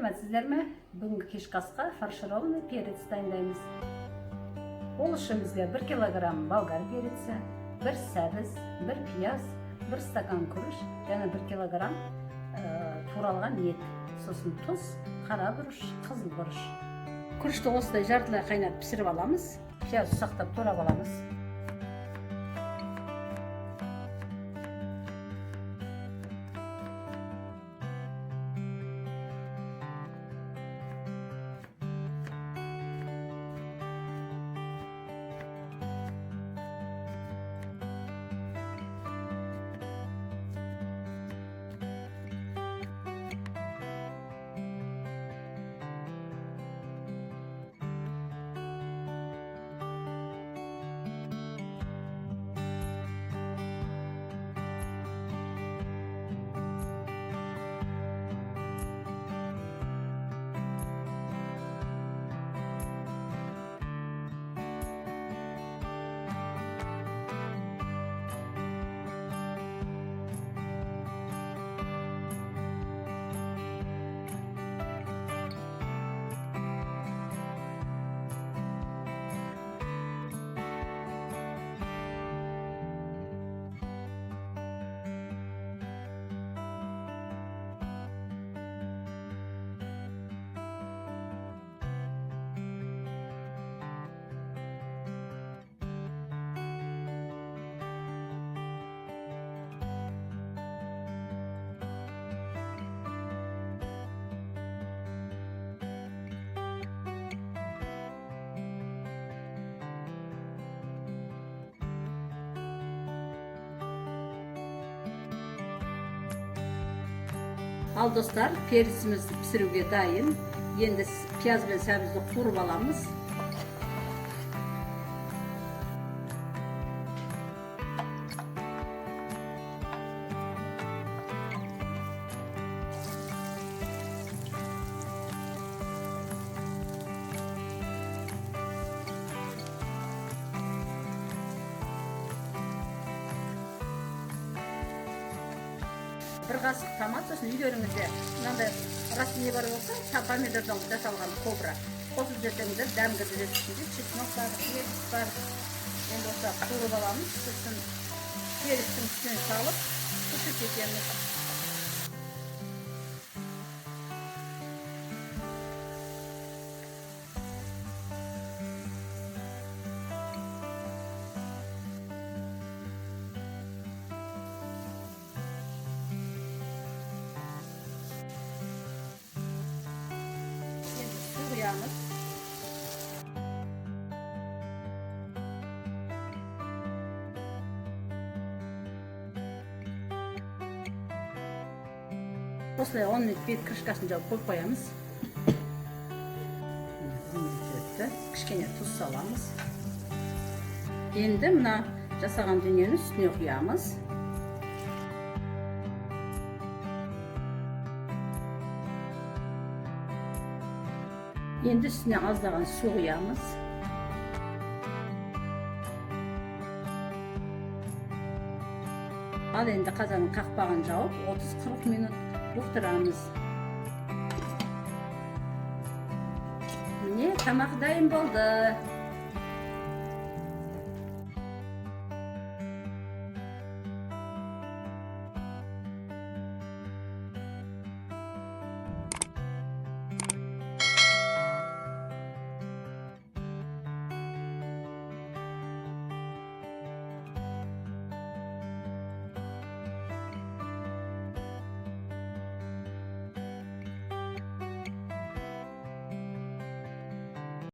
Саламатсыздар ма? Бүгінгі кешкі асқа фаршированный перец дайындаймыз. Ол үшін бізге 1 килограмм болгар переці, 1 сәбіз, 1 пияз, 1 стакан күріш, және 1 килограмм туралған ет, сосын тұз, қара бұрыш, қызыл бұрыш. Күрішті осылай жартылай қайнатып пісіріп аламыз, пияз ұсақтап турап аламыз. Ал достар, перецimiz pişiruге dayın. Енді piyaz ve səbizді qurub alamız. Bir qasıq tomat, sosun үйлеріңізде мынандай растение бар болса, помидордан жасалған кобра қосып жесеңіздер дәм кіргізеді ішінде, чеснок бар, перец бар. Енді осы қуырып аламыз, сосын перецтің үстіне салып, пісіріп кетеміз. Yağımız. Осылай 10 минут бет крышкасын жауып қойып қоямыз. Кішкене тұз саламыз. Енді мына жасаған дүниені үстіне құямыз. Енді üstüne аздаған су құямыз. Ал енді қазанның қақпағын жауып 30-40 минут бұқтырамыз. Міне тамақ дайын болды.